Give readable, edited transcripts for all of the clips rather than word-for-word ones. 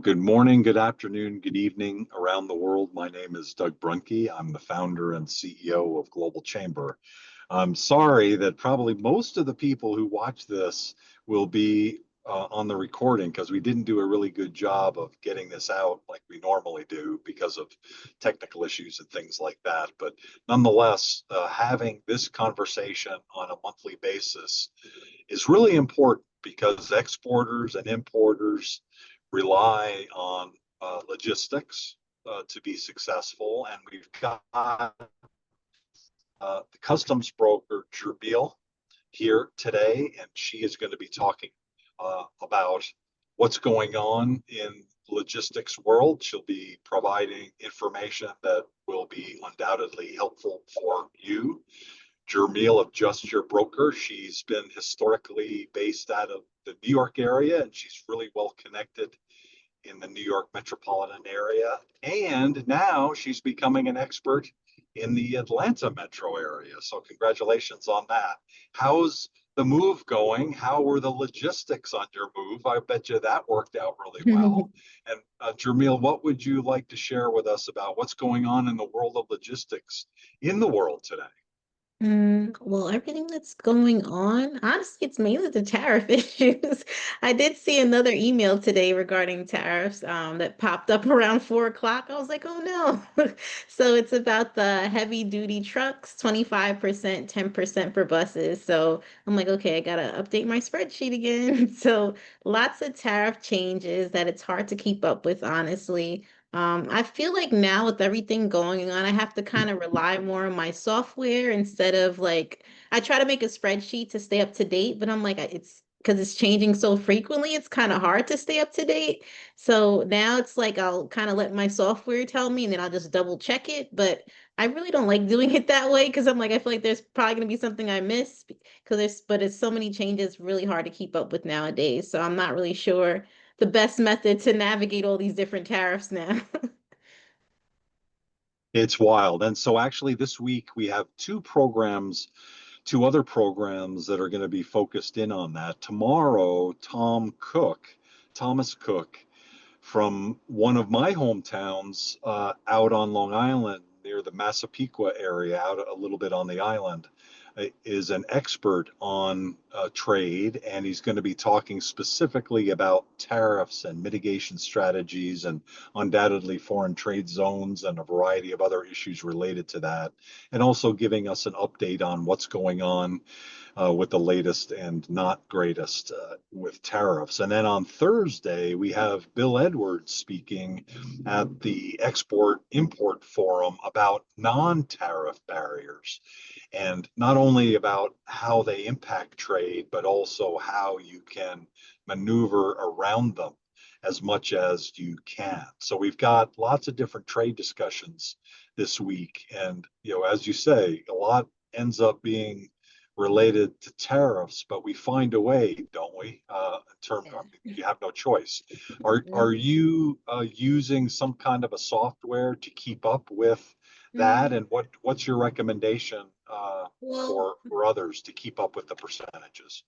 Good morning, good afternoon, good evening around the world. My name is Doug Brunke. I'm the founder and CEO of Global Chamber. I'm sorry that probably most of the people who watch this will be on the recording because we didn't do a really good job of getting this out like we normally do because of technical issues and things like that. But nonetheless, having this conversation on a monthly basis is really important because exporters and importers rely on logistics to be successful. And we've got the customs broker, Jermiel, here today, and she is going to be talking about what's going on in logistics world. She'll be providing information that will be undoubtedly helpful for you. Jermiel of Just Your Broker. She's been historically based out of the New York area, and she's really well connected in the New York metropolitan area. And now she's becoming an expert in the Atlanta metro area. So congratulations on that. How's the move going? How were the logistics on your move? I bet you that worked out really well. And Jermiel, what would you like to share with us about what's going on in the world of logistics in the world today? Well, everything that's going on, honestly, it's mainly the tariff issues. I did see another email today regarding tariffs that popped up around 4 o'clock. I was like, oh no. So it's about the heavy duty trucks, 25%, 10% for buses. So I'm like, okay, I gotta update my spreadsheet again. So lots of tariff changes that it's hard to keep up with, honestly. I feel like now with everything going on, I have to kind of rely more on my software instead of like, I try to make a spreadsheet to stay up to date, but I'm like, it's because it's changing so frequently, it's kind of hard to stay up to date. So now it's like I'll kind of let my software tell me and then I'll just double check it. But I really don't like doing it that way because I'm like, I feel like there's probably going to be something I miss because but it's so many changes, really hard to keep up with nowadays. So I'm not really sure the best method to navigate all these different tariffs now. It's wild. And so actually this week we have two other programs that are going to be focused in on that. Tomorrow, Thomas Cook from one of my hometowns out on Long Island near the Massapequa area, out a little bit on the island, is an expert on trade, and he's going to be talking specifically about tariffs and mitigation strategies and undoubtedly foreign trade zones and a variety of other issues related to that, and also giving us an update on what's going on with the latest and not greatest with tariffs. And then on Thursday, we have Bill Edwards speaking at the Export Import Forum about non tariff barriers, and not only about how they impact trade, but also how you can maneuver around them as much as you can. So we've got lots of different trade discussions this week. And, as you say, a lot ends up being related to tariffs, but we find a way, don't we? In terms of, you have no choice. Yeah. Are you using some kind of a software to keep up with that? And what's your recommendation Well, for others to keep up with the percentages?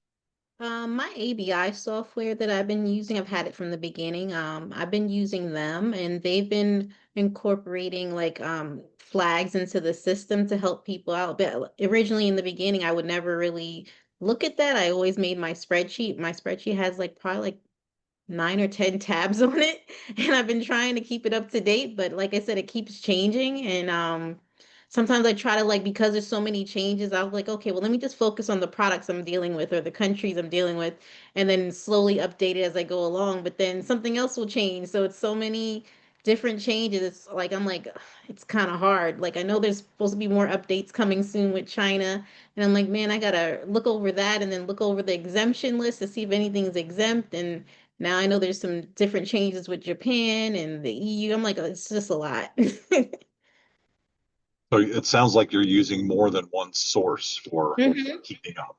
my ABI software that I've been using, I've had it from the beginning. I've been using them and they've been incorporating like flags into the system to help people out. But originally in the beginning, I would never really look at that. I always made my spreadsheet. My spreadsheet has like probably like 9 or 10 tabs on it, and I've been trying to keep it up to date, but like I said, it keeps changing, and sometimes I try to like because there's so many changes, I was like, okay, well, let me just focus on the products I'm dealing with or the countries I'm dealing with, and then slowly update it as I go along. But then something else will change, so it's so many different changes. It's like I'm like, ugh, it's kind of hard. Like I know there's supposed to be more updates coming soon with China, and I'm like, man, I gotta look over that and then look over the exemption list to see if anything's exempt and now I know there's some different changes with Japan and the EU. I'm like, oh, it's just a lot. So it sounds like you're using more than one source for hmm keeping up.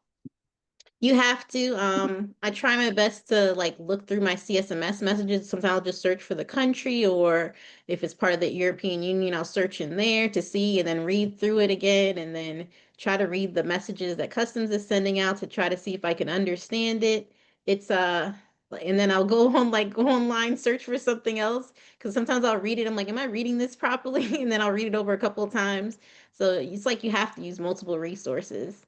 You have to. I try my best to like look through my CSMS messages. Sometimes I'll just search for the country, or if it's part of the European Union, I'll search in there to see and then read through it again and then try to read the messages that customs is sending out to try to see if I can understand it. It's And then I'll go online, search for something else. Because sometimes I'll read it. I'm like, am I reading this properly? And then I'll read it over a couple of times. So it's like you have to use multiple resources.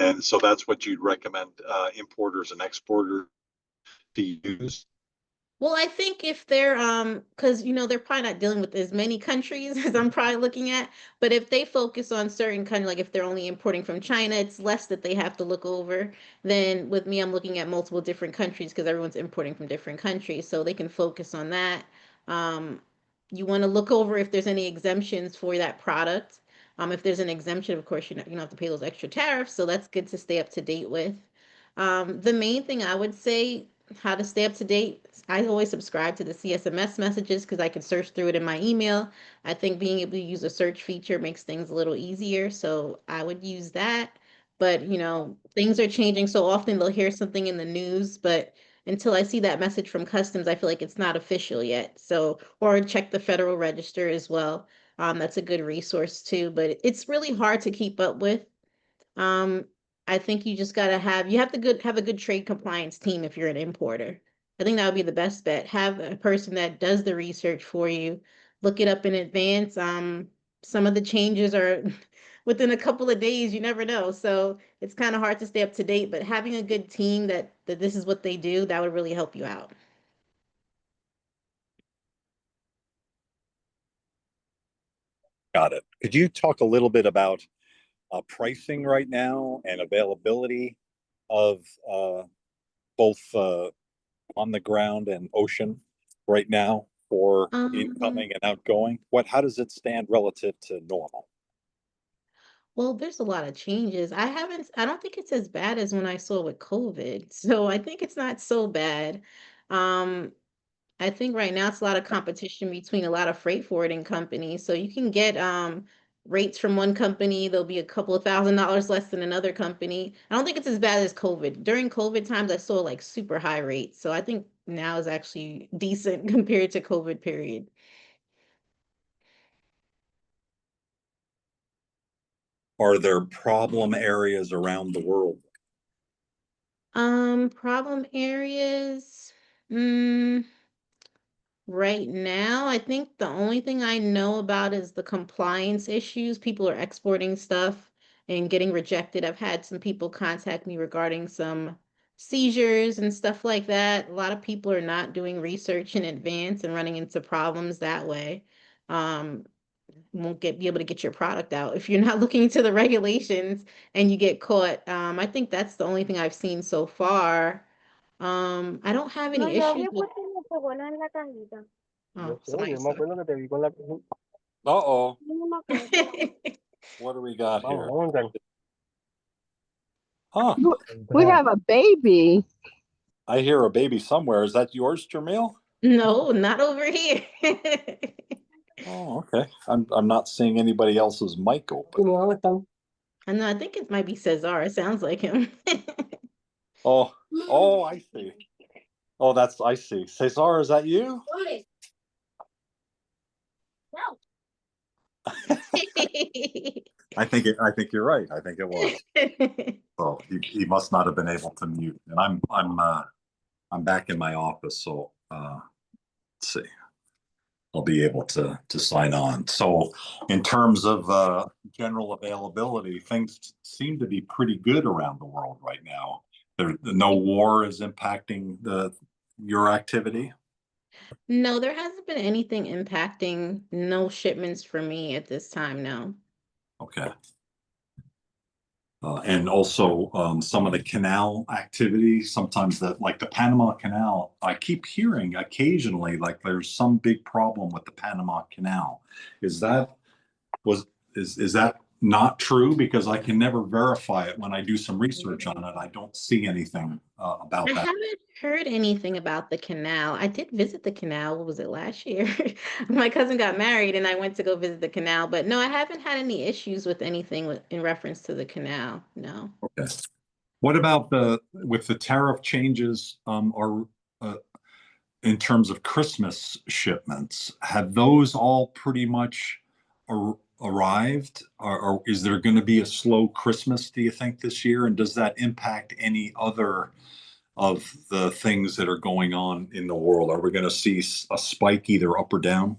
And so that's what you'd recommend importers and exporters to use. Well, I think if they're because they're probably not dealing with as many countries as I'm probably looking at, but if they focus on certain countries, like if they're only importing from China, it's less that they have to look over. Then with me, I'm looking at multiple different countries because everyone's importing from different countries, so they can focus on that. Um, you want to look over if there's any exemptions for that product. If there's an exemption, of course, you don't have to pay those extra tariffs, so that's good to stay up to date with. The main thing I would say how to stay up to date. I always subscribe to the CSMS messages because I can search through it in my email. I think being able to use a search feature makes things a little easier. So I would use that. But, things are changing so often they'll hear something in the news, but until I see that message from customs, I feel like it's not official yet. So, or check the Federal Register as well. That's a good resource too, but it's really hard to keep up with. Um, I think you just gotta have a good trade compliance team if you're an importer. I think that would be the best bet. Have a person that does the research for you, look it up in advance. Some of the changes are within a couple of days, you never know. So it's kind of hard to stay up to date, but having a good team that this is what they do, that would really help you out. Got it. Could you talk a little bit about pricing right now and availability of both on the ground and ocean right now for Um, incoming and outgoing? How does it stand relative to normal? well, there's a lot of changes. I don't think it's as bad as when I saw with COVID. So I think it's not so bad. Um, I think right now it's a lot of competition between a lot of freight forwarding companies. So you can get rates from one company, there'll be a couple of $1,000s less than another company. I don't think it's as bad as COVID. During COVID times, I saw like super high rates. So I think now is actually decent compared to COVID period. Are there problem areas around the world? Problem areas. Mm, Right now, I think the only thing I know about is the compliance issues. People are exporting stuff and getting rejected. I've had some people contact me regarding some seizures and stuff like that. A lot of people are not doing research in advance and running into problems that way. Um, won't be able to get your product out if you're not looking into the regulations and you get caught. I think that's the only thing I've seen so far. I don't have No, any yo issues había with. puesto los huevos en la cajita. Oh, Yo sé, somebody yo me said. acuerdo que te vi con la... Uh-oh. Yo no me acuerdo. What do we got Vamos, here? vamos a Huh. We have a baby. I hear a baby somewhere. Is that yours, Jermiel? No, not over here. Oh, okay. I'm not seeing anybody else's mic open. I know, I think it might be Cesar. It sounds like him. Oh, oh, I see. Oh, I see. Cesar, is that you? I think you're right. I think it was. So he must not have been able to mute. And I'm back in my office, so let's see. I'll be able to sign on. So in terms of general availability, things seem to be pretty good around the world right now. No war is impacting your activity. No, there hasn't been anything impacting no shipments for me at this time, no. Okay. And also some of the canal activity, sometimes like the Panama Canal, I keep hearing occasionally like there's some big problem with the Panama Canal. Is that was is that not true? Because I can never verify it when I do some research on it. I don't see anything I about that. haven't heard anything about the canal. I did visit the canal, what was it, last year? My cousin got married and I went to go visit the canal, but no, I haven't had any issues with anything in reference to the canal. No. Okay. What about with the tariff changes or in terms of Christmas shipments? Have those all pretty much arrived? Or is there going to be a slow Christmas, do you think, this year? And does that impact any other of the things that are going on in the world? Are we going to see a spike either up or down?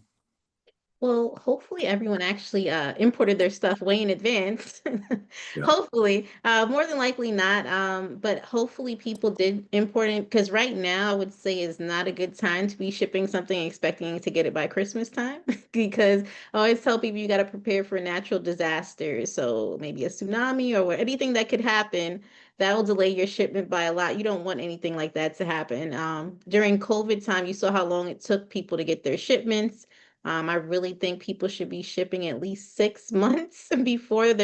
Well, hopefully everyone actually imported their stuff way in advance. Yeah. Hopefully, more than likely not. But hopefully people did import it because right now I would say is not a good time to be shipping something and expecting to get it by Christmas time because I always tell people you got to prepare for natural disasters. So maybe a tsunami or anything that could happen that will delay your shipment by a lot. You don't want anything like that to happen. During COVID time, you saw how long it took people to get their shipments. I really think people should be shipping at least 6 months before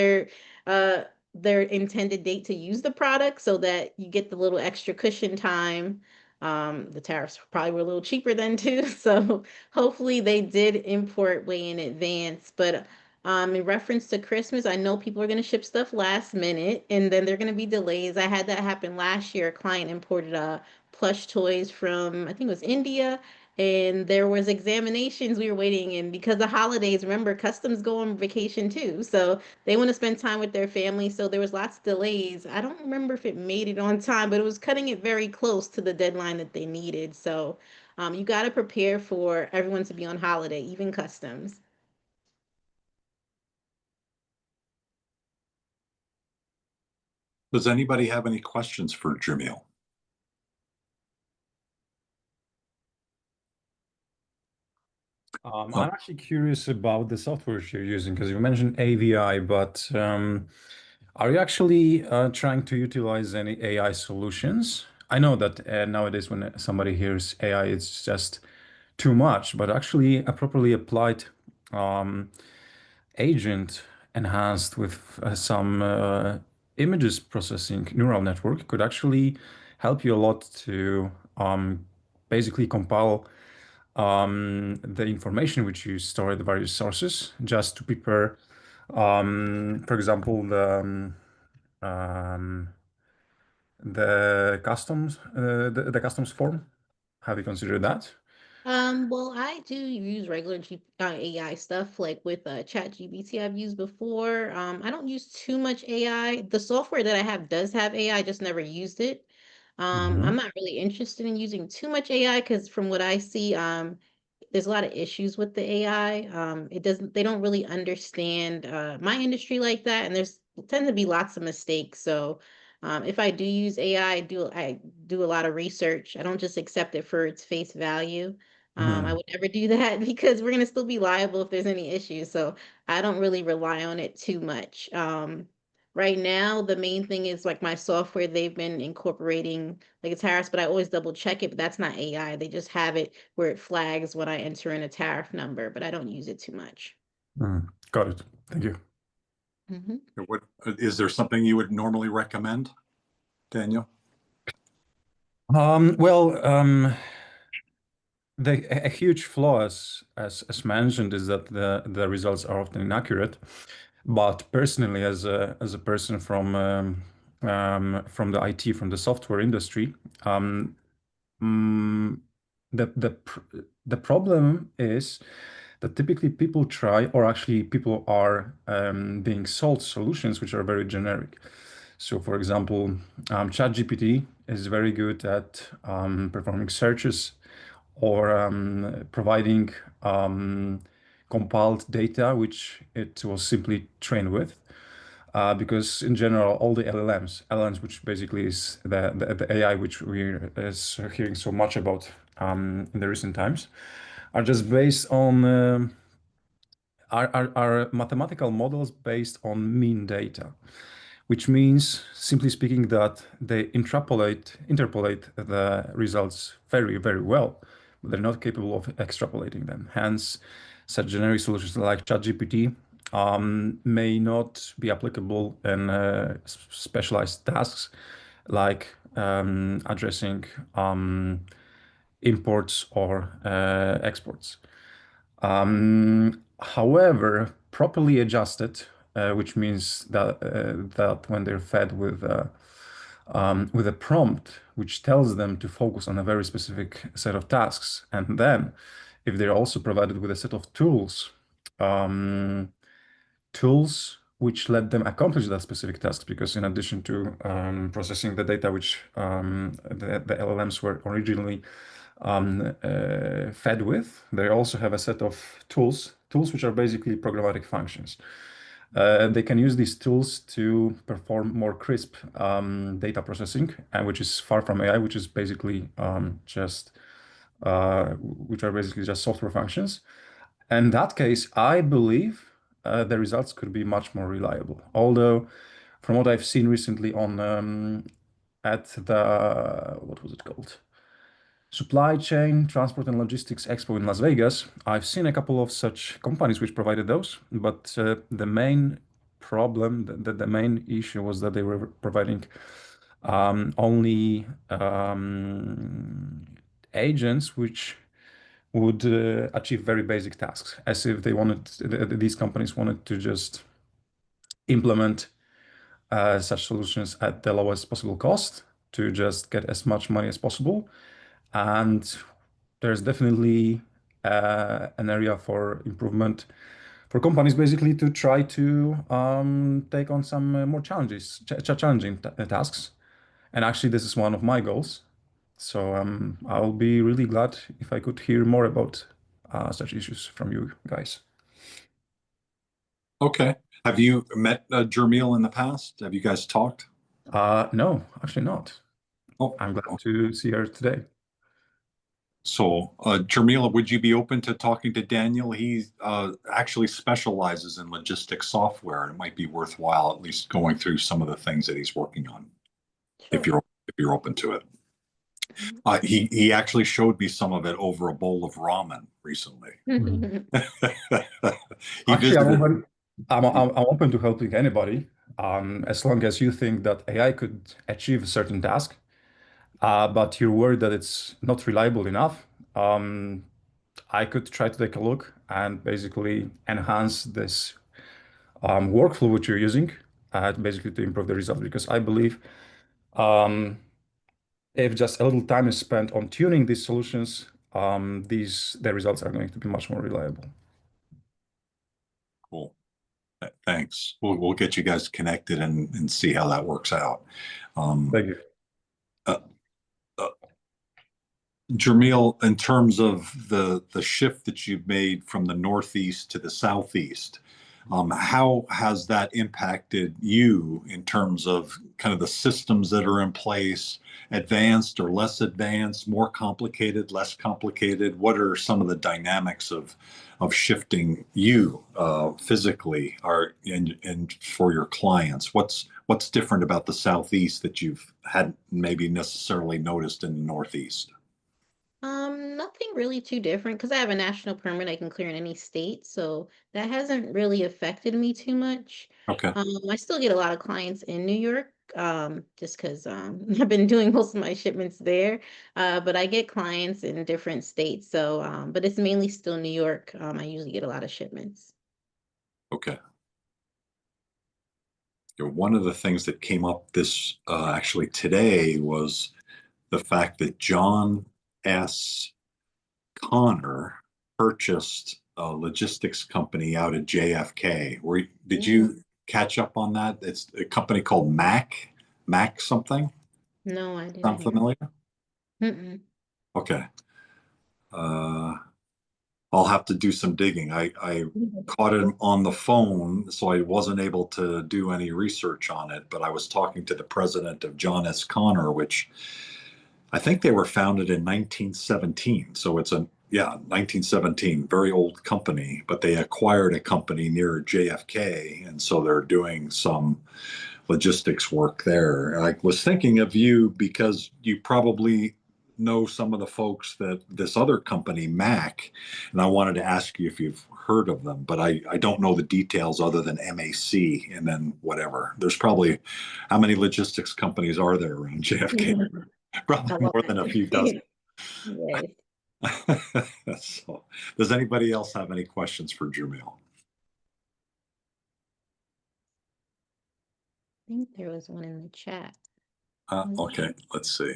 uh their intended date to use the product so that you get the little extra cushion time. The tariffs probably were a little cheaper then too, so hopefully they did import way in advance. But in reference to Christmas, I know people are going to ship stuff last minute and then there are going to be delays. I had that happen last year. A client imported plush toys from, I think it was India, and there was examinations we were waiting in because the holidays, remember, customs go on vacation too, so they want to spend time with their family, so there was lots of delays. I don't remember if it made it on time, but it was cutting it very close to the deadline that they needed. So you got to prepare for everyone to be on holiday, even customs. Does anybody have any questions for Jermiel? I'm actually curious about the software you're using because you mentioned AVI, but are you actually trying to utilize any AI solutions? I know that nowadays when somebody hears AI, it's just too much, but actually a properly applied um, agent enhanced with some images processing neural network could actually help you a lot to basically compile the information which you store at the various sources just to prepare, for example, um, the customs form. Have you considered that? Well, I do use regular AI stuff like with ChatGPT I've used before. I don't use too much AI. The software that I have does have AI, I just never used it. I'm Mhm. not really interested in using too much AI because from what I see, there's a lot of issues with the AI. They don't really understand my industry like that, and there's tend to be lots of mistakes. So, if I do use AI, I do a lot of research. I don't just accept it for its face value. I Mhm. would never do that because we're gonna still be liable if there's any issues. So I don't really rely on it too much. Right now, the main thing is like my software, they've been incorporating like a tariffs, but I always double check it, but that's not AI. They just have it where it flags when I enter in a tariff number, but I don't use it too much. Got it. Thank you. Hmm. Is there something you would normally recommend, Daniel? Well, a huge flaw, as mentioned, is that the results are often inaccurate. But personally, as a person from the IT, from the software industry, um, mm, the problem is that typically people try, or actually people are being sold solutions which are very generic. So, for example, ChatGPT is very good at performing searches or providing compiled data which it was simply trained with. Because in general, all the LLMs, which basically is the AI which we're hearing so much about in the recent times, are just based on are mathematical models based on mean data, which means, simply speaking, that they interpolate the results very, very well, but they're not capable of extrapolating them. Hence, such generic solutions like ChatGPT may not be applicable in specialized tasks like addressing imports or exports. However, properly adjusted, which means that when they're fed with a prompt which tells them to focus on a very specific set of tasks, and then if they're also provided with a set of tools, um, tools which let them accomplish that specific task, because in addition to processing the data which the LLMs were originally fed with, they also have a set of tools which are basically programmatic functions. They can use these tools to perform more crisp data processing, which is far from AI, which is basically which are basically just software functions. In that case, I believe the results could be much more reliable. Although, from what I've seen recently on at the, what was it called? Supply Chain, Transport and Logistics Expo in Las Vegas, I've seen a couple of such companies which provided those, but the main problem, the main issue was that they were providing only agents which would achieve very basic tasks, as if they wanted, these companies wanted to just implement such solutions at the lowest possible cost to just get as much money as possible. And there's definitely an area for improvement for companies, basically to try to take on some more challenging tasks. And actually, this is one of my goals. So I'll be really glad if I could hear more about such issues from you guys. Okay. Have you met Jermiel in the past? Have you guys talked? No, actually not. Oh, I'm glad to see her today. so Jermiel, would you be open to talking to Daniel? He actually specializes in logistics software, and it might be worthwhile at least going through some of the things that he's working on, if you're open to it. He actually showed me some of it over a bowl of ramen recently. Actually, I'm open to helping anybody, as long as you think that AI could achieve a certain task, but you're worried that it's not reliable enough. I could try to take a look and basically enhance this workflow which you're using, basically to improve the result. Because I believe if just a little time is spent on tuning these solutions, the results are going to be much more reliable. Cool. Thanks. We'll get you guys connected and see how that works out. Thank you. Jermiel, in terms of the shift that you've made from the Northeast to the Southeast, how has that impacted you in terms of kind of the systems that are in place, advanced or less advanced, more complicated, less complicated? What are some of the dynamics of shifting you physically and for your clients? What's different about the Southeast that you've had maybe necessarily noticed in the Northeast? Nothing really too different because I have a national permit I can clear in any state, so that hasn't really affected me too much. Okay. I still get a lot of clients in New York, just because I've been doing most of my shipments there. But I get clients in different states, so but it's mainly still New York. I usually get a lot of shipments. Okay. One of the things that came up this actually today was the fact that John S. Connor purchased a logistics company out of JFK. Did you catch up on that? It's a company called Mac something. No, I didn't Sound hear. familiar? Mm-mm. Okay. I'll have to do some digging. I caught him on the phone, so I wasn't able to do any research on it, but I was talking to the president of John S. Connor, which I think they were founded in 1917. So it's 1917, very old company, but they acquired a company near JFK. And so they're doing some logistics work there. I was thinking of you because you probably know some of the folks that this other company, Mac, and I wanted to ask you if you've heard of them, but I don't know the details other than MAC and then whatever. There's probably, how many logistics companies are there around JFK? Probably more than a few dozen. Yes. So, does anybody else have any questions for Jermiel? I think there was one in the chat. Okay, let's see.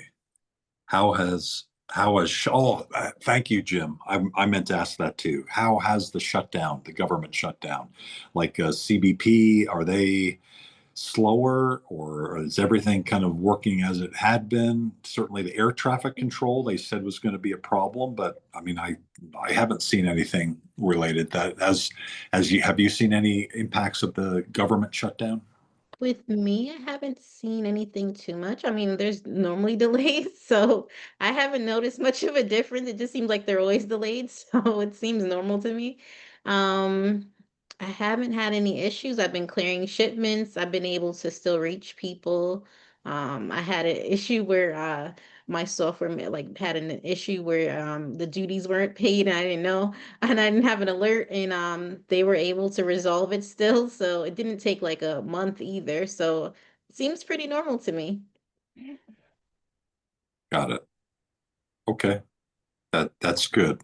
How has Thank you, Jim. I meant to ask that too. How has the shutdown, the government shutdown, like CBP, are they slower, or is everything kind of working as it had been? Certainly the air traffic control they said was going to be a problem, but I mean, I haven't seen anything related that have you seen any impacts of the government shutdown? With me, I haven't seen anything too much. I mean, there's normally delays, so I haven't noticed much of a difference. It just seems like they're always delayed, so it seems normal to me. Um, I haven't had any issues. I've been clearing shipments. I've been able to still reach people. I had an issue where my software had an issue where the duties weren't paid and I didn't know and I didn't have an alert and they were able to resolve it still. So it didn't take like a month either. So it seems pretty normal to me. Got it. Okay. That's good.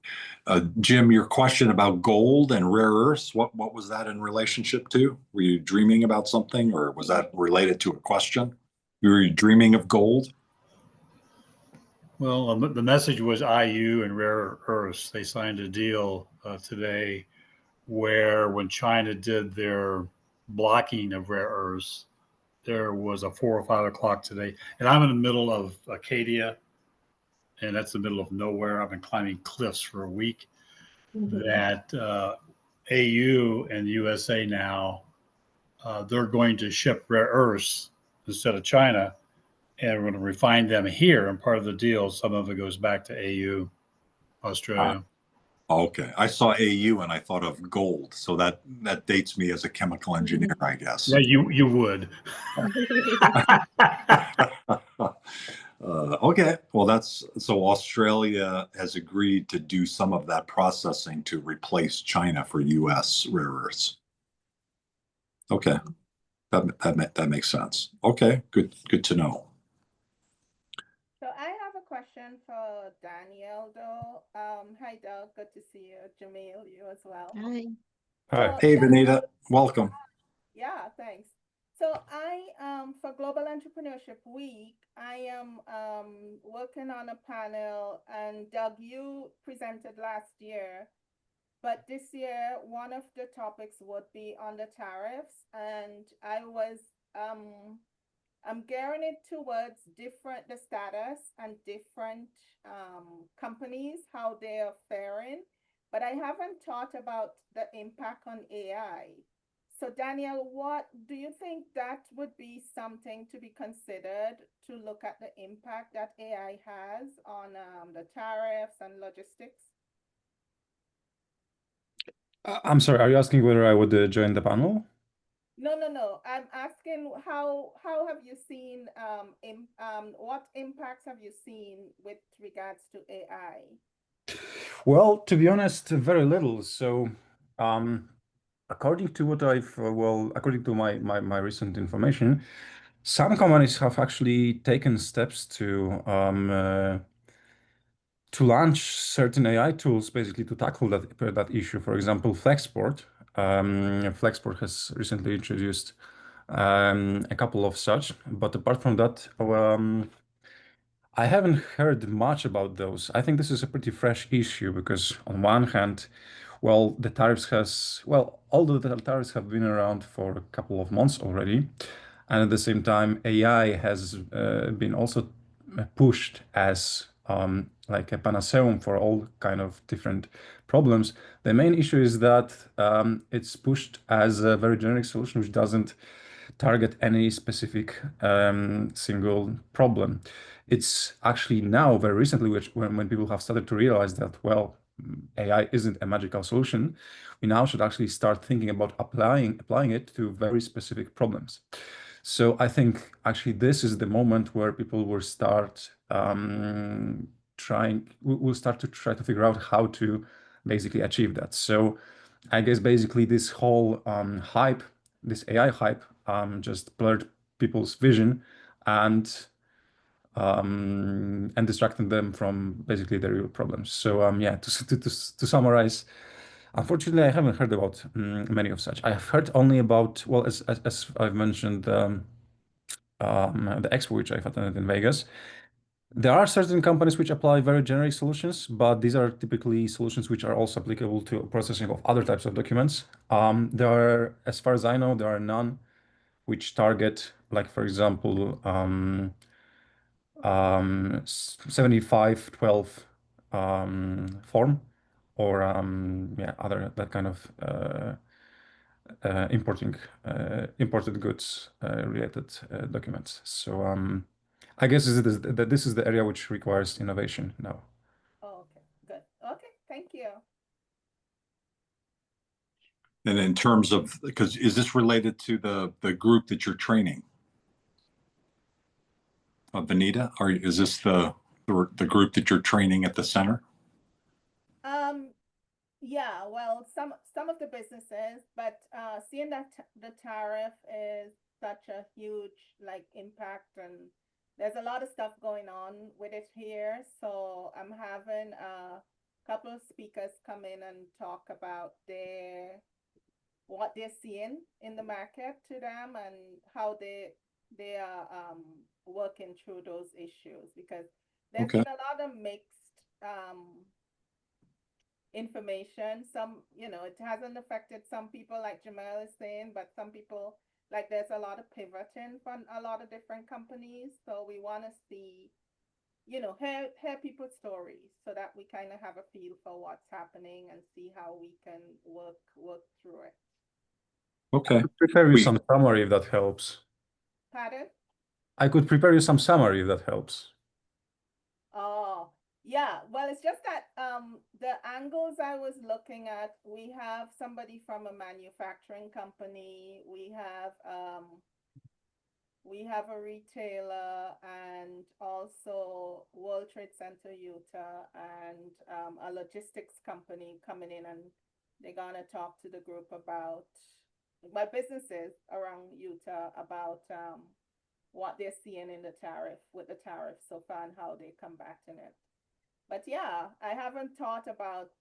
Jim, your question about gold and rare earths, what was that in relationship to? Were you dreaming about something, or was that related to a question? Were you dreaming of gold? Well, the message was IU and rare earths. They signed a deal today where when China did their blocking of rare earths, there was a 4 or 5 o'clock today. And I'm in the middle of Acadia, and that's the middle of nowhere. I've been climbing cliffs for a week. That AU and USA now, they're going to ship rare earths instead of China, and we're going to refine them here. And part of the deal, some of it goes back to AU, Australia. Okay. I saw AU and I thought of gold. So that dates me as a chemical engineer, I guess. Yeah, you would. Okay. Well, so Australia has agreed to do some of that processing to replace China for US rare earths. Okay. That makes sense. Okay. Good to know. So I have a question for Daniel, though. Hi, Doug. Good to see you. Jermiel, you as well. Hi. Hi. So, Hey, Venita. Welcome. yeah, thanks. So for Global Entrepreneurship Week, I am working on a panel, and Doug, you presented last year, but this year one of the topics would be on the tariffs, and I'm gearing it towards the status and different companies, how they are faring, but I haven't thought about the impact on AI. So Daniel, what do you think that would be something to be considered to look at the impact that AI has on the tariffs and logistics? I'm sorry, are you asking whether I would join the panel? No. I'm asking how have you seen what impacts have you seen with regards to AI? Well, to be honest, very little. So, according to what according to my recent information, some companies have actually taken steps to launch certain AI tools basically to tackle that issue. For example, Flexport. Flexport has recently introduced a couple of such, but apart from that, I haven't heard much about those. I think this is a pretty fresh issue because on one hand, although the tariffs have been around for a couple of months already, and at the same time, AI has been also pushed as like a panaceum for all kind of different problems. The main issue is that it's pushed as a very generic solution, which doesn't target any specific single problem. It's actually now very recently, when people have started to realize that, AI isn't a magical solution, we now should actually start thinking about applying it to very specific problems. So I think actually this is the moment where people will start start to try to figure out how to basically achieve that. So I guess basically this whole hype, this AI hype, just blurred people's vision and distracting them from basically the real problems. So yeah, to summarize, unfortunately, I haven't heard about many of such. I have heard only about, as I've mentioned, the expo which I've attended in Vegas. There are certain companies which apply very generic solutions, but these are typically solutions which are also applicable to processing of other types of documents. There are, as far as I know, there are none which target, like for example, 7512 form, or yeah, other that kind of imported goods related documents. So I guess this is the area which requires innovation now. Oh, okay, good. Okay, thank you. And in terms of, because is this related to the group that you're training? Venita, or is this the group that you're training at the center? Yeah, well, some of the businesses, but seeing that the tariff is such a huge impact, and there's a lot of stuff going on with it here, so I'm having a couple of speakers come in and talk about what they're seeing in the market to them and how they are working through those issues, because there's Okay. been a lot of mixed information. Some, it hasn't affected some people, like Jermiel is saying, but some people, there's a lot of pivoting from a lot of different companies. So we want to see, hear people's stories so that we kind of have a feel for what's happening and see how we can work through it. Okay. Prepare you some summary if that helps. Pardon? I could prepare you some summary if that helps. Oh, yeah. Well, it's just that the angles I was looking at, we have somebody from a manufacturing company, we have a retailer, and also World Trade Center Utah, and a logistics company coming in, and they're gonna talk to the group about my businesses around Utah about what they're seeing in the tariff with the tariff so far and how they combating it. But yeah, I haven't thought about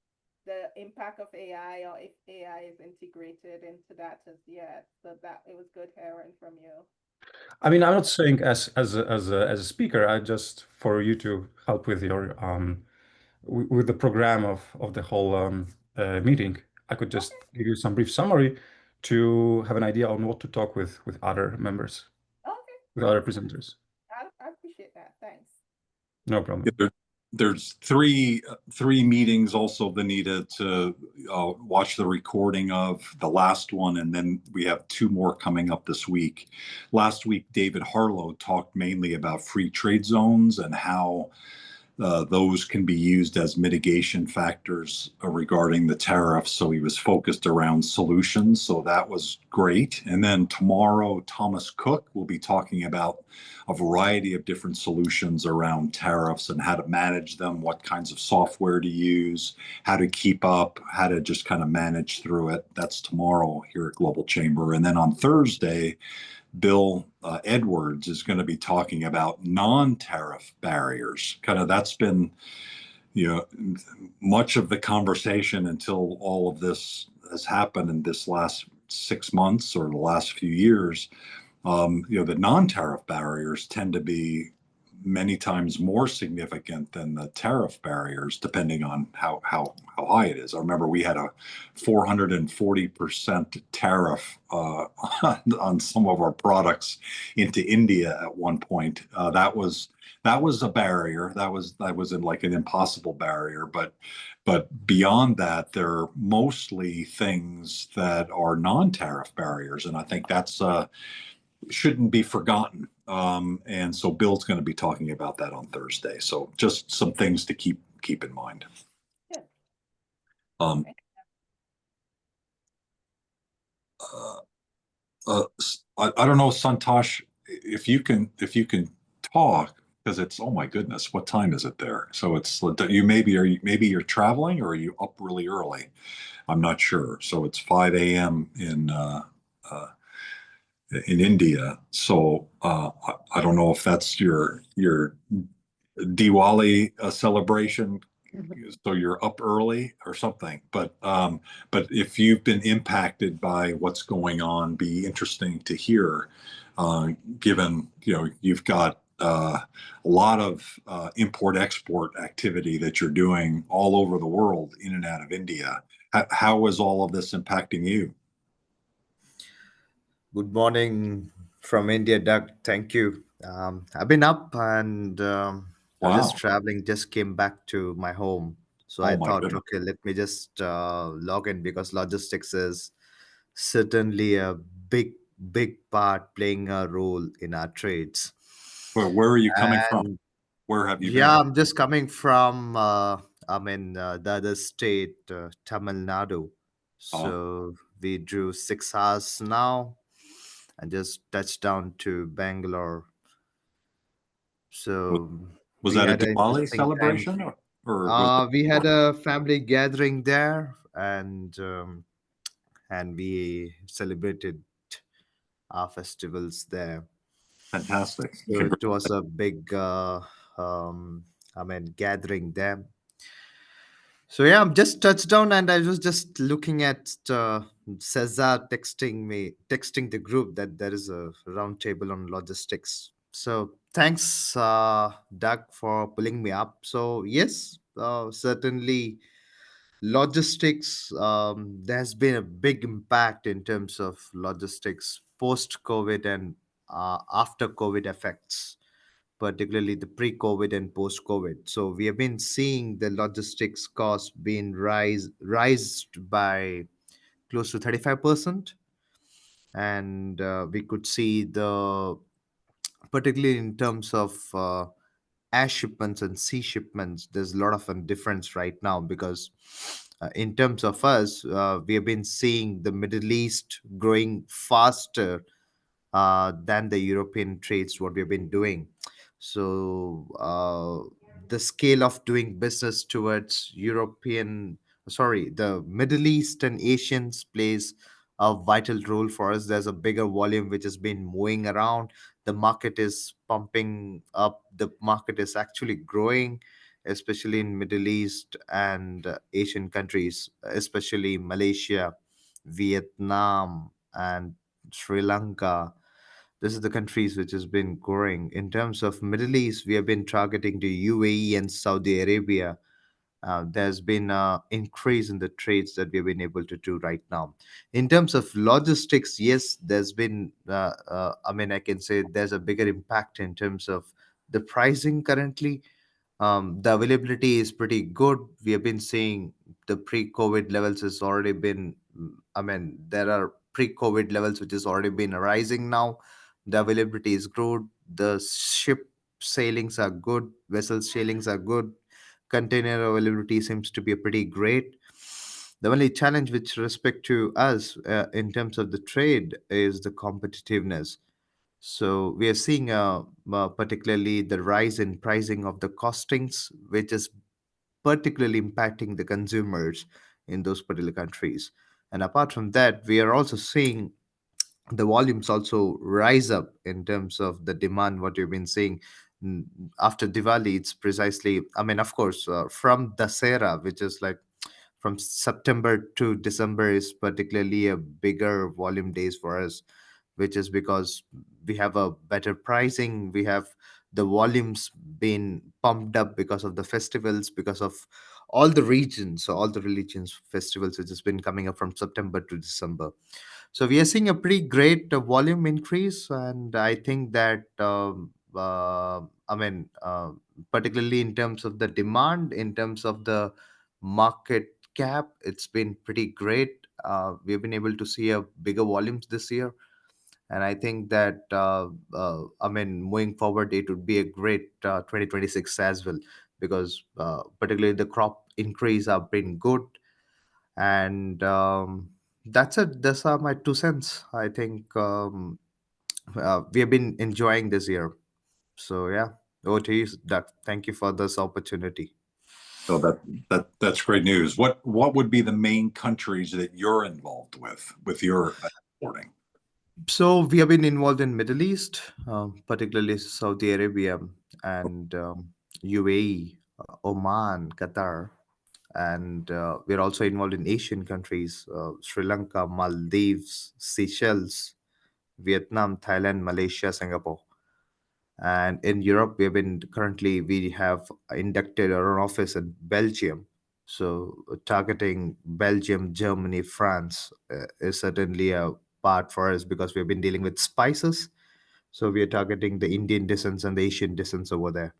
the impact of AI or if AI is integrated into that as yet. So that it was good hearing from you. I mean, I'm not saying as a speaker. I just for you to help with your with the program of the whole meeting. I could just give you some brief summary to have an idea on what to talk with other members, with other presenters. I appreciate that. Thanks. No problem. There's three meetings also, Venita, to watch the recording of the last one, and then we have two more coming up this week. Last week, David Harlow talked mainly about free trade zones and how those can be used as mitigation factors regarding the tariffs. So he was focused around solutions. So that was great. And then tomorrow, Thomas Cook will be talking about a variety of different solutions around tariffs and how to manage them, what kinds of software to use, how to keep up, how to just kind of manage through it. That's tomorrow here at Global Chamber. And then on Thursday, Bill Edwards is going to be talking about non-tariff barriers. Kind of that's been, much of the conversation until all of this has happened in this last 6 months or the last few years. The non-tariff barriers tend to be many times more significant than the tariff barriers, depending on how high it is. I remember we had a 440% tariff on some of our products into India at one point. That was a barrier. That was like an impossible barrier. But beyond that, there are mostly things that are non-tariff barriers, and I think that's shouldn't be forgotten. And so Bill's going to be talking about that on Thursday. So just some things to keep in mind. Yeah. I don't know, Santosh, if you can talk, because it's, oh my goodness, what time is it there? So it's maybe you're traveling, or are you up really early? I'm not sure. So it's 5 a.m. in India. So I don't know if that's your Diwali celebration. So you're up early or something. But if you've been impacted by what's going on, be interesting to hear, given you've got a lot of import-export activity that you're doing all over the world in and out of India. How is all of this impacting you? Good morning from India, Doug. Thank you. I've been up and I was Wow. just traveling, just came back to my home. So Oh I my thought, goodness. okay, let me just log in because logistics is certainly a big part playing a role in our trades. Where are you coming from? And Where have you been? yeah, I'm just coming from, I'm in the other state, Tamil Nadu. So we drew 6 hours now and just touched down to Bangalore. So Was we that a had an Diwali interesting time. celebration or was it? We had a family gathering there, and we celebrated our festivals there. Fantastic. So it was a big, gathering there. So yeah, I'm just touched down, and I was just looking at Cesar texting the group that there is a roundtable on logistics. So thanks, Doug, for pulling me up. So yes, certainly logistics. There has been a big impact in terms of logistics post COVID and after COVID effects, particularly the pre-COVID and post-COVID. So we have been seeing the logistics cost being rised by close to 35%. And we could see the, particularly in terms of air shipments and sea shipments, there's a lot of a difference right now because in terms of us, we have been seeing the Middle East growing faster than the European trades, what we've been doing. So the scale of doing business towards the Middle East and Asians plays a vital role for us. There's a bigger volume which has been moving around. The market is pumping up. The market is actually growing, especially in Middle East and Asian countries, especially Malaysia, Vietnam, and Sri Lanka. This is the countries which has been growing. In terms of Middle East, we have been targeting to UAE and Saudi Arabia. There's been an increase in the trades that we've been able to do right now. In terms of logistics, yes, there's been, I can say there's a bigger impact in terms of the pricing currently. The availability is pretty good. We have been seeing the pre-COVID levels has already been, there are pre-COVID levels which has already been rising now. The availability is good. The ship sailings are good. Vessel sailings are good. Container availability seems to be pretty great. The only challenge with respect to us in terms of the trade is the competitiveness. So we are seeing particularly the rise in pricing of the costings, which is particularly impacting the consumers in those particular countries. And apart from that, we are also seeing the volumes also rise up in terms of the demand, what you've been seeing. After Diwali, it's precisely, of course, from Dasera, which is like from September to December, is particularly a bigger volume days for us, which is because we have a better pricing. We have the volumes being pumped up because of the festivals, because of all the regions, so all the religions festivals, which has been coming up from September to December. So we are seeing a pretty great volume increase, and I think that particularly in terms of the demand, in terms of the market cap, it's been pretty great. We've been able to see a bigger volumes this year, and I think that moving forward, it would be a great 2026 as well, because particularly the crop increase have been good, and that's it. Those are my 2 cents. I think we have been enjoying this year. So yeah, over to you, Doug. Thank you for this opportunity. So that's great news. What would be the main countries that you're involved with your exporting? So we have been involved in Middle East, particularly Saudi Arabia and UAE, Oman, Qatar, and we're also involved in Asian countries, Sri Lanka, Maldives, Seychelles, Vietnam, Thailand, Malaysia, Singapore. And in Europe, we have inducted our office in Belgium. So targeting Belgium, Germany, France is certainly a part for us because we've been dealing with spices. So we are targeting the Indian descents and the Asian descents over there.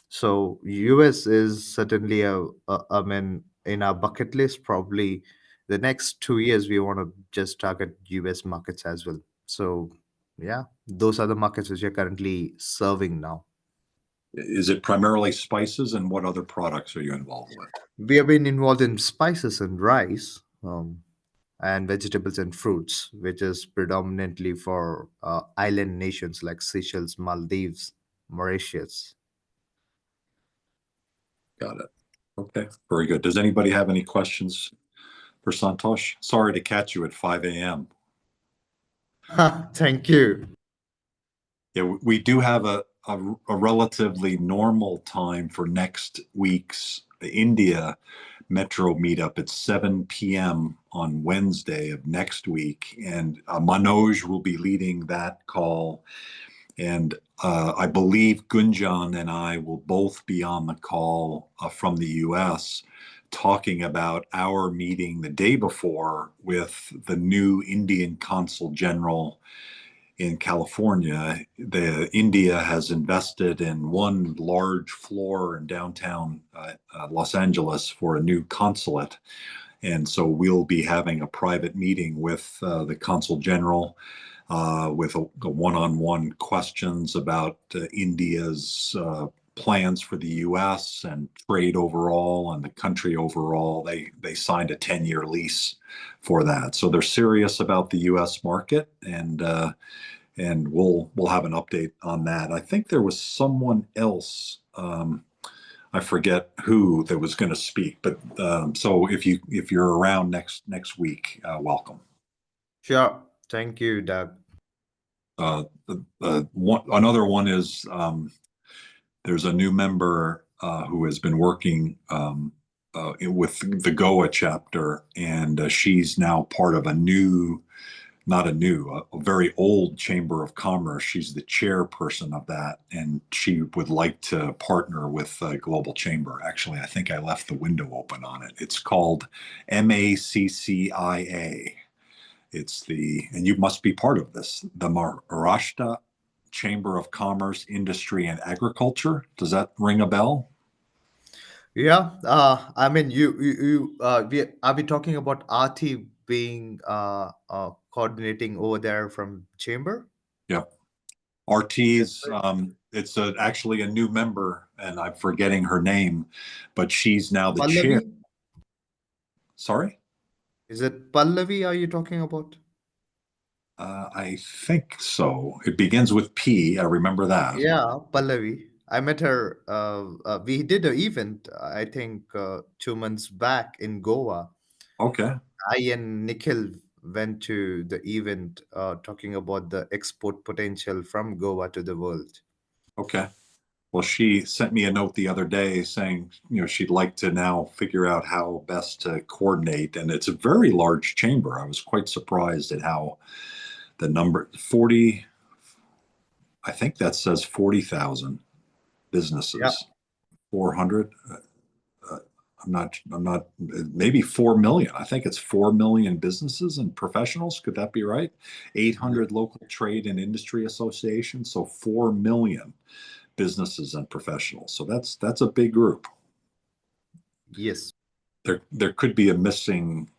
So US is certainly I mean, in our bucket list, probably the next 2 years, we want to just target US markets as well. So yeah, those are the markets which are currently serving now. Is it primarily spices, and what other products are you involved with? We have been involved in spices and rice, and vegetables and fruits, which is predominantly for island nations like Seychelles, Maldives, Mauritius. Got it. Okay, very good. Does anybody have any questions for Santosh? Sorry to catch you at 5 a.m. Thank you. Yeah, we do have a relatively normal time for next week's India Metro meetup at 7 p.m. on Wednesday of next week. And Manoj will be leading that call. And I believe Gunjan and I will both be on the call from the US talking about our meeting the day before with the new Indian Consul General in California. India has invested in one large floor in downtown Los Angeles for a new consulate. And so we'll be having a private meeting with the Consul General with the one-on-one questions about India's plans for the U.S. and trade overall and the country overall. They signed a 10-year lease for that, so they're serious about the U.S. market, and we'll have an update on that. I think there was someone else. I forget who that was going to speak, but so if you're around next week, welcome. Sure. Thank you, Doug. Another one is there's a new member who has been working with the Goa chapter, and she's now part of a very old Chamber of Commerce. She's the chairperson of that, and she would like to partner with Global Chamber. Actually, I think I left the window open on it. It's called MACCIA. And you must be part of this, the Maharashtra Chamber of Commerce, Industry, and Agriculture. Does that ring a bell? Yeah. I mean, are we talking about RT being coordinating over there from Chamber? Yeah. RT is actually a new member, and I'm forgetting her name, but she's now the chair. Pallavi? Sorry? Is it Pallavi are you talking about? I think so. It begins with P. I remember that. Yeah, Pallavi. I met her. We did an event, I think, 2 months back in Goa. Okay. I and Nikhil went to the event talking about the export potential from Goa to the world. Okay. Well, she sent me a note the other day saying, she'd like to now figure out how best to coordinate. And it's a very large chamber. I was quite surprised at how the number 40, I think that says 40,000 businesses. Yeah. 400. I'm not, maybe 4 million. I think it's 4 million businesses and professionals. Could that be right? 800 local trade and industry associations. So 4 million businesses and professionals. So that's a big group. Yes. There could be a missing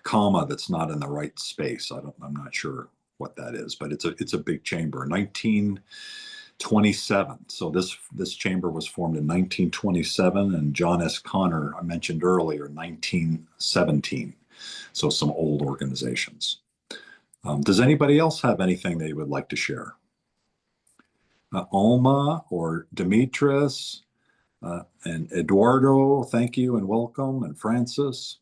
comma that's not in the right space. I'm not sure what that is, but it's a big chamber. 1927. So this chamber was formed in 1927, and John S. Connor, I mentioned earlier, 1917. So some old organizations. Does anybody else have anything they would like to share? Alma or Demetris and Eduardo, thank you and welcome, and Francis.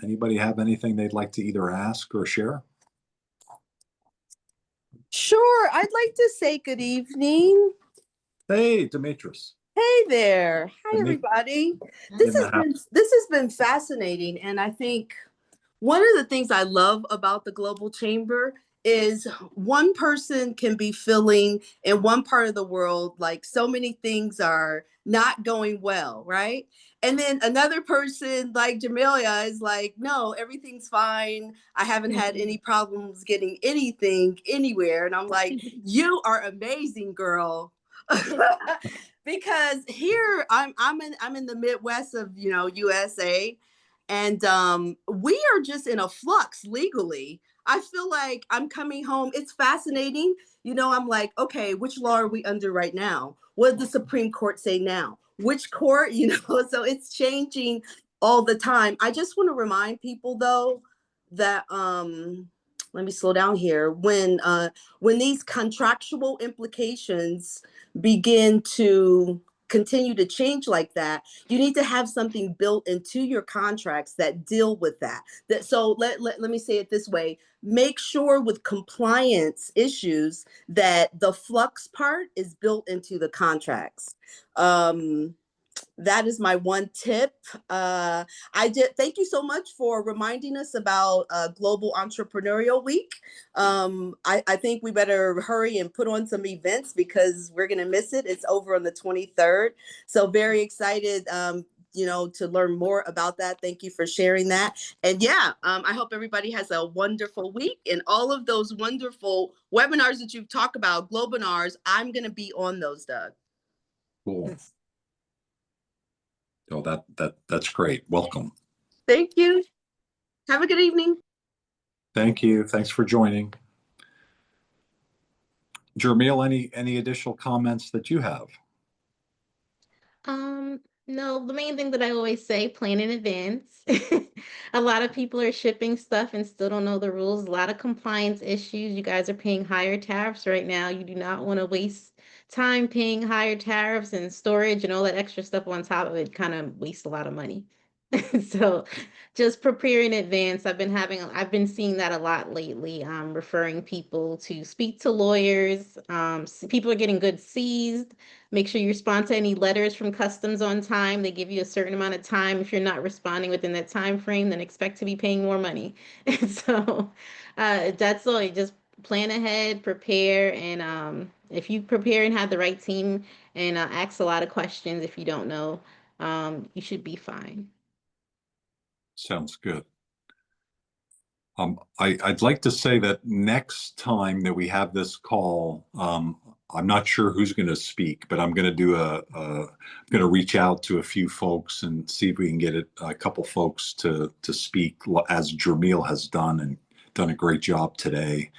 Anybody have anything they'd like to either ask or share? Sure, I'd like to say good evening. Hey, Demetris. Hey there. Hi, everybody. This has been fascinating, and I think one of the things I love about the Global Chamber is one person can be feeling in one part of the world like so many things are not going well, right? And then another person like Jermiel is like, no, everything's fine. I haven't had any problems getting anything anywhere. And I'm like, you are amazing, girl. Because here I'm in the Midwest of, you know, USA, and we are just in a flux legally. I feel like I'm coming home. It's fascinating. You know, I'm like, okay, which law are we under right now? What did the Supreme Court say now? Which court, you know, so it's changing all the time. I just want to remind people though that let me slow down here. When these contractual implications begin to continue to change like that, you need to have something built into your contracts that deal with that. So let me say it this way. Make sure with compliance issues that the flux part is built into the contracts. That is my one tip. I did thank you so much for reminding us about Global Entrepreneurial Week. I think we better hurry and put on some events because we're gonna miss it. It's over on the 23rd. So very excited you know, to learn more about that. Thank you for sharing that. And yeah, I hope everybody has a wonderful week, and all of those wonderful webinars that you've talked about, Globinars, I'm gonna be on those, Doug. Cool. So that's great. Welcome. Thank you. Have a good evening. Thank you. Thanks for joining. Jermiel, any additional comments that you have? No, the main thing that I always say, plan in advance. A lot of people are shipping stuff and still don't know the rules. A lot of compliance issues. You guys are paying higher tariffs right now. You do not want to waste time paying higher tariffs and storage and all that extra stuff on top of it. Kind of waste a lot of money. So just prepare in advance. I've been seeing that a lot lately. Referring people to speak to lawyers. People are getting goods seized. Make sure you respond to any letters from customs on time. They give you a certain amount of time. If you're not responding within that time frame, then expect to be paying more money. So that's all. You just plan ahead, prepare, and if you prepare and have the right team and ask a lot of questions if you don't know, you should be fine. Sounds good. I'd like to say that next time that we have this call, I'm not sure who's going to speak, but I'm going to reach out to a few folks and see if we can get a couple folks to speak, as Jermiel has done and done a great job today.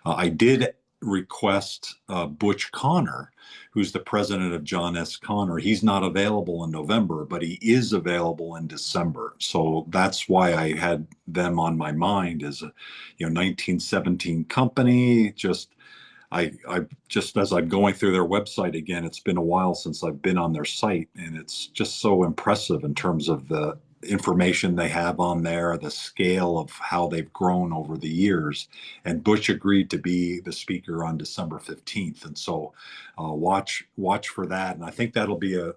I did request Butch Connor, who's the president of John S. Connor. He's not available in November, but he is available in December. So that's why I had them on my mind as a 1917 company. I just, as I'm going through their website again, it's been a while since I've been on their site, and it's just so impressive in terms of the information they have on there, the scale of how they've grown over the years. And Butch agreed to be the speaker on December 15th. And so watch for that. And I think that'll be a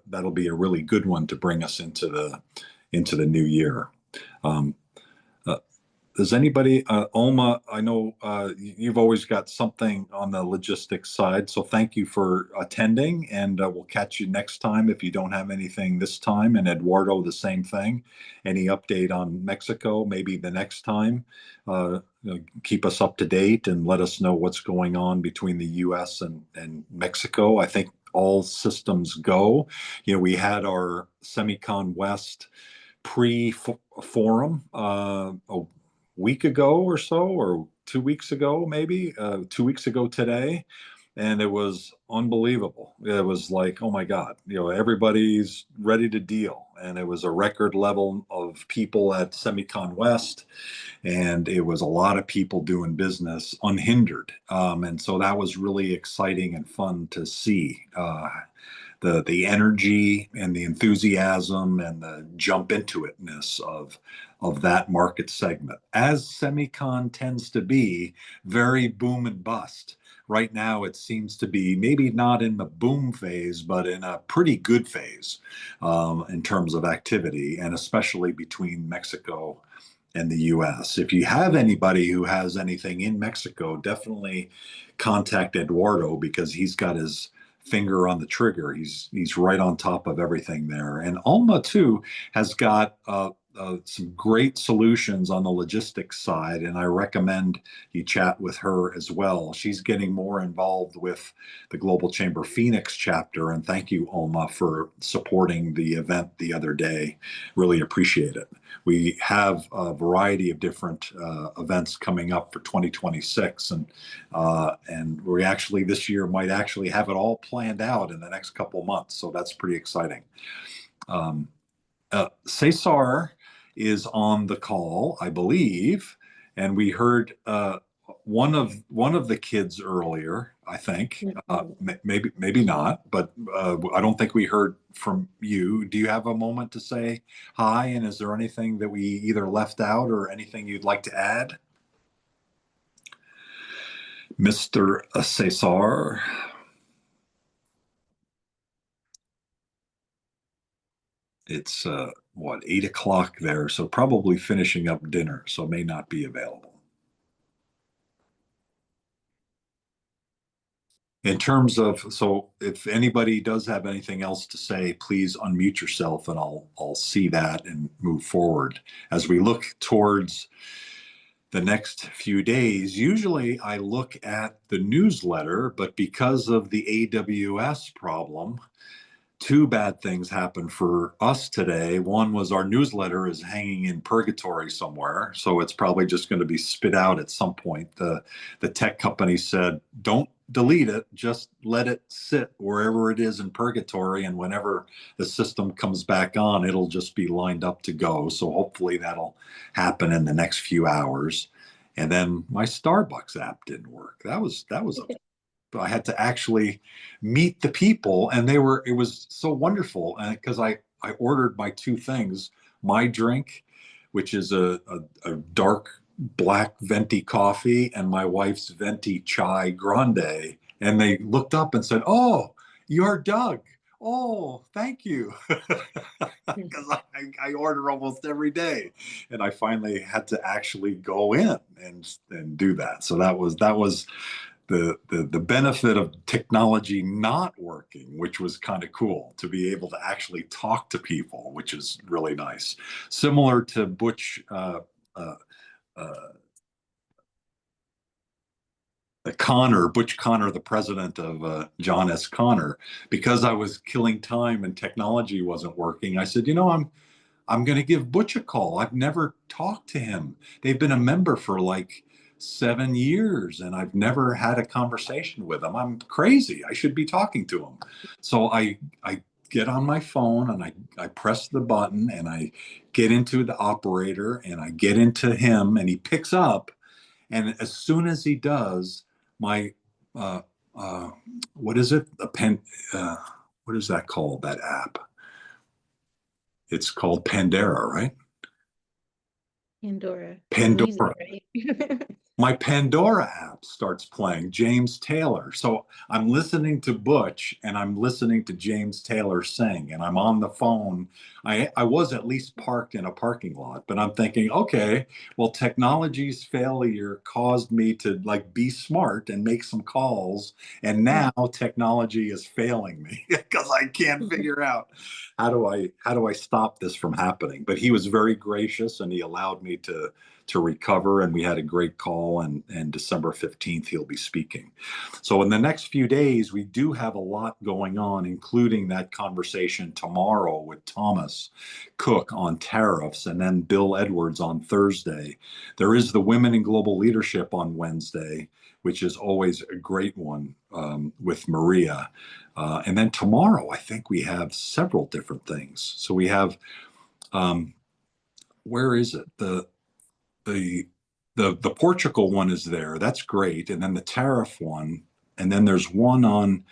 really good one to bring us into the new year. Does anybody, Alma, I know you've always got something on the logistics side, so thank you for attending, and we'll catch you next time if you don't have anything this time. And Eduardo, the same thing. Any update on Mexico, maybe the next time. Keep us up to date and let us know what's going on between the U.S. and Mexico. I think all systems go. We had our Semicon West pre-forum week ago or so, or 2 weeks ago, maybe 2 weeks ago today. And it was unbelievable. It was like, oh my God, everybody's ready to deal. And it was a record level of people at Semicon West. And it was a lot of people doing business unhindered. And so that was really exciting and fun to see. The energy and the enthusiasm and the jump into itness of that market segment, as Semicon tends to be, very boom and bust. Right now, it seems to be maybe not in the boom phase, but in a pretty good phase in terms of activity, and especially between Mexico and the US. If you have anybody who has anything in Mexico, definitely contact Eduardo because he's got his finger on the trigger. He's right on top of everything there. And Alma too has got some great solutions on the logistics side, and I recommend you chat with her as well. She's getting more involved with the Global Chamber Phoenix chapter, and thank you, Alma, for supporting the event the other day. Really appreciate it. We have a variety of different events coming up for 2026, and we actually this year might actually have it all planned out in the next couple months, so that's pretty exciting. Cesar is on the call, I believe, and we heard one of the kids earlier. I think maybe not, but I don't think we heard from you. Do you have a moment to say hi? And is there anything that we either left out or anything you'd like to add, Mr. Cesar? It's what, 8 o'clock there, so probably finishing up dinner, so may not be available. In terms of, so if anybody does have anything else to say, please unmute yourself and I'll see that and move forward. As we look towards the next few days, usually I look at the newsletter, but because of the AWS problem, two bad things happened for us today. One was our newsletter is hanging in purgatory somewhere, so it's probably just going to be spit out at some point. The tech company said, don't delete it, just let it sit wherever it is in purgatory, and whenever the system comes back on, it'll just be lined up to go. So hopefully that'll happen in the next few hours. And then my Starbucks app didn't work. That was I had to actually meet the people, and it was so wonderful. And because I ordered my two things, my drink, which is a dark black venti coffee, and my wife's venti chai grande. And they looked up and said, "Oh, you're Doug. Oh, thank you." Because I order almost every day, and I finally had to actually go in and do that. So that was the benefit of technology not working, which was kind of cool to be able to actually talk to people, which is really nice. Similar to Butch Connor, the president of John S. Connor, because I was killing time and technology wasn't working. I said, I'm going to give Butch a call. I've never talked to him. They've been a member for like 7 years, and I've never had a conversation with him. I'm crazy. I should be talking to him. So I get on my phone and I press the button and I get into the operator and I get into him and he picks up. And as soon as he does, my what is it? What is that called? That app? It's called Pandora, right? Pandora. Pandora. Music, right? My Pandora app starts playing James Taylor. So I'm listening to Butch and I'm listening to James Taylor sing, and I'm on the phone. I was at least parked in a parking lot, but I'm thinking, okay, well, technology's failure caused me to like be smart and make some calls. And now technology is failing me because I can't figure out how do I stop this from happening. But he was very gracious and he allowed me to recover, and we had a great call, and December 15th he'll be speaking. So in the next few days we do have a lot going on, including that conversation tomorrow with Thomas Cook on tariffs, and then Bill Edwards on Thursday. There is the Women in Global Leadership on Wednesday, which is always a great one, with Maria. And then tomorrow I think we have several different things. So we have where is it? The Portugal one is there. That's great. And then the tariff one. And then there's one on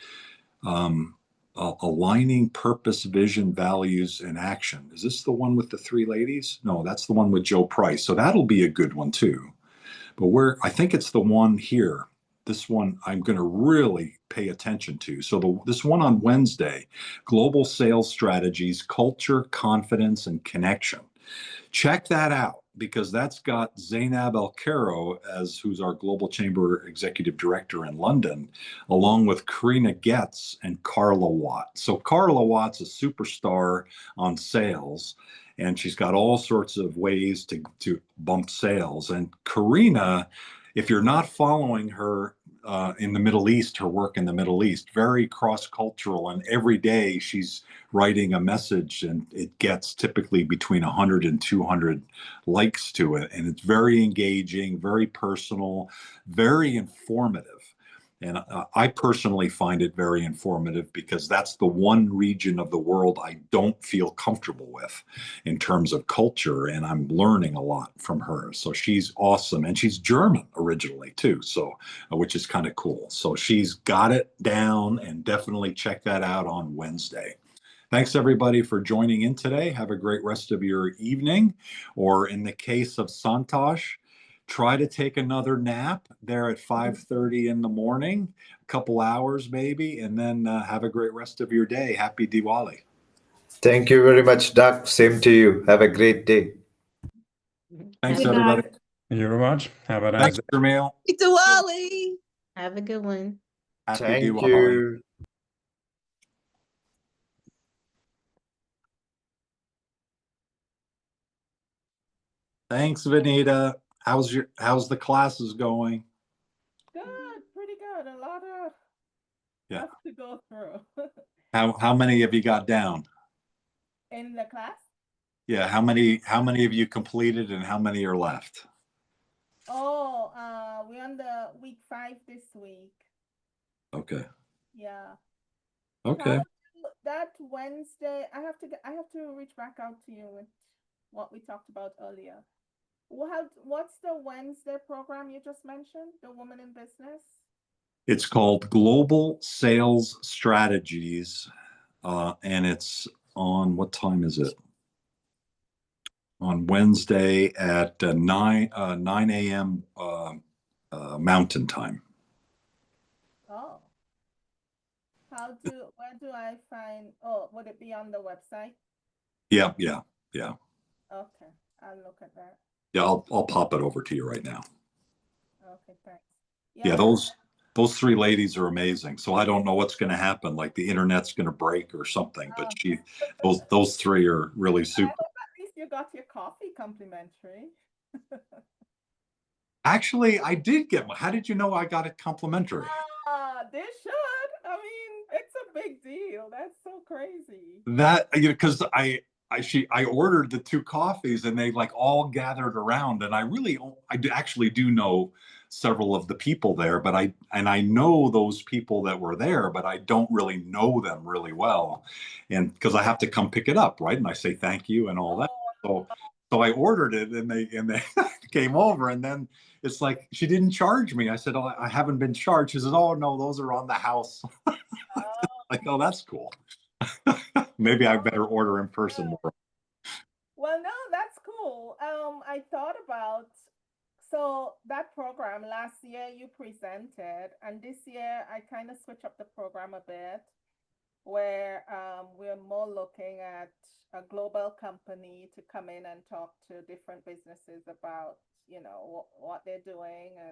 aligning purpose, vision, values, and action. Is this the one with the three ladies? No, that's the one with Joe Price. So that'll be a good one too. But I think it's the one here. This one I'm going to really pay attention to. So this one on Wednesday, global sales strategies, culture, confidence, and connection. Check that out. because that's got Zainab El-Khairo as who's our Global Chamber Executive Director in London, along with Karina Getz and Carla Watt. So Carla Watt's a superstar on sales, and she's got all sorts of ways to bump sales. And Karina, if you're not following her in the Middle East, her work in the Middle East, very cross-cultural, and every day she's writing a message and it gets typically between 100 and 200 likes to it. And it's very engaging, very personal, very informative. And I personally find it very informative because that's the one region of the world I don't feel comfortable with in terms of culture. And I'm learning a lot from her. So she's awesome. And she's German originally too. So, which is kind of cool. So she's got it down, and definitely check that out on Wednesday. Thanks everybody for joining in today. Have a great rest of your evening, or in the case of Santosh, try to take another nap there at 5:30 in the morning, a couple hours maybe, and then have a great rest of your day. Happy Diwali. Thank you very much, Doug. Same to you. Have a great day. Thanks Good everybody. night. Thank you very much. Have a nice Thanks, day. Jermiel. Diwali. Have a good one. Happy Thank Diwali. you. Thanks, Venita. How's the classes going? Good, pretty good. A lot of Yeah. stuff to go through. How many have you got down? In the class? Yeah, how many have you completed and how many are left? Oh, we're on the week 5 this week. Okay. Yeah. Okay. That Wednesday, I have to reach back out to you with what we talked about earlier. What's the Wednesday program you just mentioned? The Woman in Business? It's called Global Sales Strategies, and it's on, what time is it? On Wednesday at 9 a.m. Mountain Time. Oh. Where do I find, would it be on the website? Yeah. Okay, I'll look at that. Yeah, I'll pop it over to you right now. Okay, thanks. Yeah, those three ladies are amazing. So I don't know what's going to happen, like the internet's going to break or something, but those three are really super. At least you got your coffee complimentary. Actually, I did get one. How did you know I got it complimentary? They should. I mean, it's a big deal. That's so crazy. That, because I ordered the 2 coffees and they like all gathered around, and I actually do know several of the people there, but I know those people that were there, but I don't really know them really well, and because I have to come pick it up, right? And I say thank you and all that. So I ordered it, and they came over, and then it's like she didn't charge me. I said, "Oh, I haven't been charged." She says, "Oh no, those are on the house." Like, oh, that's cool. Maybe I better order in person more. Well, no, that's cool. I thought about, so that program last year you presented, and this year I kind of switch up the program a bit, where we're more looking at a global company to come in and talk to different businesses about, what they're doing and